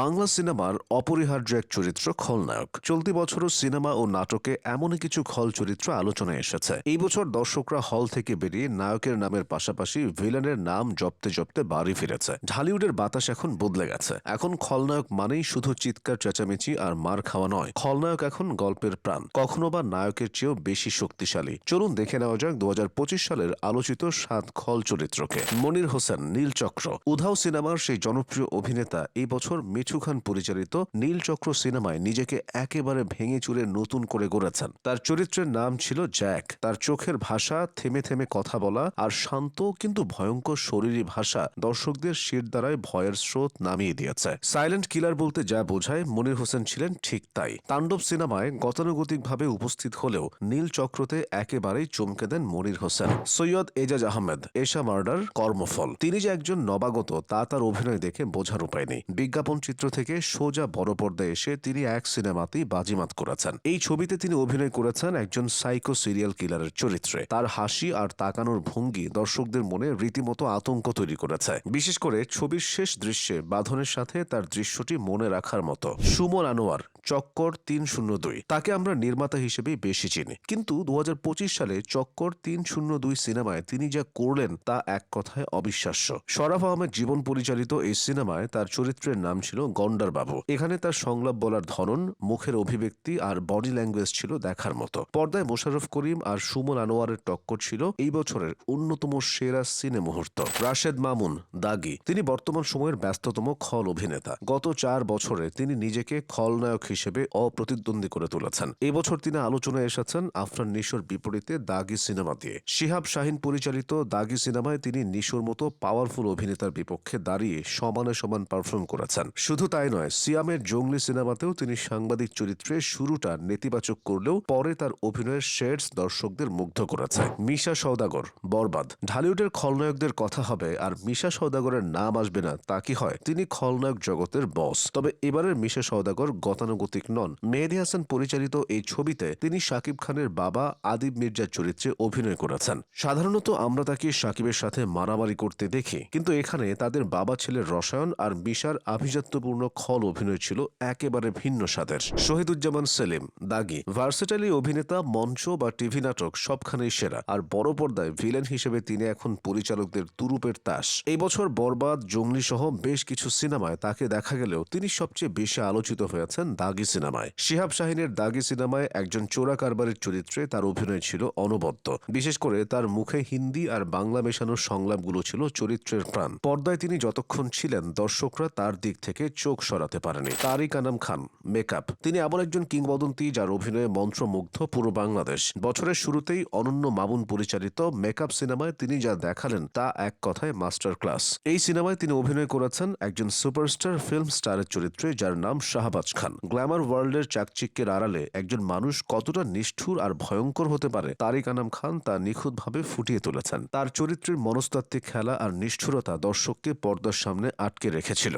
বাংলা সিনেমার অপরিহার্য এক চরিত্র খলনায়ক। চলতি বছরও সিনেমা ও নাটকে এমনই কিছু খল চরিত্র আলোচনায় এসেছে। এই বছর দর্শকরা হল থেকে বেরিয়ে নায়কের নামের পাশাপাশি ভিলেনের নাম জপতে জপতে বাড়ি ফিরেছে। ঢালিউডের বাতাস এখন বদলে গেছে। এখন খলনায়ক মানেই শুধু চিৎকার চেঁচামেচি আর মার খাওয়া নয়, খলনায়ক এখন গল্পের প্রাণ, কখনো বা নায়কের চেয়েও বেশি শক্তিশালী। চলুন দেখে নেওয়া যাক 2025 সালের আলোচিত 7 খল চরিত্রকে। মনির হোসেন, নীলচক্র। উধাও সিনেমার সেই জনপ্রিয় অভিনেতা এই বছর মিঠু খান পরিচালিত নীলচক্র সিনেমায় নিজেকে একেবারে ভেঙে চুরে নতুন করে গড়েছেন। তার চরিত্রের নাম ছিল জ্যাক। তার চোখের ভাষা, থেমে থেমে কথা বলা আর শান্ত কিন্তু ভয়ঙ্কর শরীরী ভাষা দর্শকদের শিরদাঁড়ায় ভয়ের স্রোত নামিয়ে দিয়েছে। সাইলেন্ট কিলার বলতে যা বোঝায়, মনির হোসেন ছিলেন ঠিক তাই। তাণ্ডব সিনেমায় গতানুগতিকভাবে উপস্থিত হলেও নীলচক্রতে একেবারেই চমকে দেন মনির হোসেন। সৈয়দ এজাজ আহমেদ, এশা মার্ডার, কর্মফল। তিনি যে একজন নবাগত তা তার অভিনয় দেখে বোঝার উপায় নেই। বিজ্ঞাপন চিত্র থেকে সোজা বড় পর্দায় এসে তিনি এক সিনেমাতেই বাজিমাত করেছেন। এই ছবিতে তিনি অভিনয় করেছেন একজন সাইকো সিরিয়াল কিলারের চরিত্রে। তার হাসি আর তাকানোর ভঙ্গি দর্শকদের মনে রীতিমতো আতঙ্ক তৈরি করেছে। বিশেষ করে ছবির শেষ দৃশ্যে বাঁধনের সাথে তার দৃশ্যটি মনে রাখার মতো। সুমন আনোয়ার, চক্কর 302। তাকে আমরা নির্মাতা হিসেবেই বেশি চিনি, কিন্তু 2025 সালে চক্কর 302 সিনেমায় তিনি যা করলেন তা এক কথায় অবিশ্বাস্য। শরাফ আহমেদ জীবন পরিচালিত এই সিনেমায় তার চরিত্রের নাম ছিল গন্ডার বাবু। এখানে তার সংলাপ বলার ধরন, মুখের অভিব্যক্তি আর বডি ল্যাঙ্গুয়েজ ছিল দেখার মতো। পর্দায় মোশাররফ করিম আর সুমন আনোয়ারের টক্কর ছিল এই বছরের অন্যতম সেরা সিনে মুহূর্ত। রাশেদ মামুন, দাগি। তিনি বর্তমান সময়ের ব্যস্ততম খল অভিনেতা। গত 4 বছরে তিনি নিজেকে খলনায়ক হিসেবে অপ্রতিদ্বন্দ্বী করে তুলেছেন। এবছর তিনি আলোচনায় এসেছেন আফরান নিশোর বিপরীতে দাগি সিনেমা দিয়ে। শিহাব শাহিন পরিচালিত দাগি সিনেমায় তিনি নিশোর মতো পাওয়ারফুল অভিনেতার বিপক্ষে দাঁড়িয়ে সমানে সমান পারফর্ম করেছেন। শুধু তাই নয়, সিয়ামের জঙ্গলি সিনেমাতেও তিনি সাংবাদিক চরিত্রে শুরুটা নেতিবাচক করলেও পরে তার অভিনয়ের শেডস দর্শকদের মুগ্ধ করেছে। মিশা সওদাগর, বরবাদ। ঢালিউডের খলনায়কদের কথা হবে আর মিশা সওদাগরের নাম আসবে না তা কি হয়? তিনি খলনায়ক জগতের বস। তবে এবারের মিশা সওদাগর গতানুগতিক নন। মেহেদী হাসান পরিচালিত এই ছবিতে তিনি শাকিব খানের বাবা আদিব মির্জার চরিত্রে অভিনয় করেছেন। সাধারণত আমরা তাকে শাকিবের সাথে মারামারি করতে দেখি, কিন্তু এখানে তাদের বাবা ছেলের রসায়ন আর মিশার আভিজাত্যপূর্ণ খল অভিনয় ছিল একেবারে ভিন্ন স্বাদের। শহীদুজ্জামান সেলিম, দাগি। ভার্সেটাইল অভিনেতা, মঞ্চ বা টিভি নাটক সবখানেই সেরা। আর বড় পর্দায় ভিলেন হিসেবে তিনি এখন পরিচালকদের তুরুপের তাস। এই বছর বরবাদ, জঙ্গলি সহ বেশ কিছু সিনেমায় তাকে দেখা গেলেও তিনি সবচেয়ে বেশি আলোচিত হয়েছেন দাগি সিনেমায়। শিহাব শাহিনের দাগি সিনেমায় একজন চোরা কারবারের চরিত্রে তার অভিনয় ছিল অনবদ্য। বিশেষ করে তার মুখে হিন্দি আর বাংলা মেশানোর সংলাপগুলো ছিল চরিত্রের প্রাণ। পর্দায় তিনি যতক্ষণ ছিলেন দর্শকরা তার দিক থেকে চোখ সরাতে পারেনি। তারিক আনাম খান, মেকআপ। তিনি এমন একজন কিংবদন্তি যার অভিনয়ে মন্ত্রমুগ্ধ পুরো বাংলাদেশ। বছরের শুরুতেই অনন্য মামুন পরিচালিত মেকআপ সিনেমায় তিনি যা দেখালেন তা এক কথায় মাস্টার ক্লাস। এই সিনেমায় তিনি অভিনয় করেছেন একজন সুপারস্টার ফিল্ম স্টারের চরিত্রে যার নাম শাহবাজ খান। গ্ল্যামার ওয়ার্ল্ডের চাকচিক্যের আড়ালে একজন মানুষ কতটা নিষ্ঠুর আর ভয়ঙ্কর হতে পারে তারিক আনাম খান তা নিখুঁতভাবে ফুটিয়ে তুলেছেন। তার চরিত্রের মনস্তাত্ত্বিক খেলা আর নিষ্ঠুরতা দর্শককে পর্দার সামনে আটকে রেখেছিল।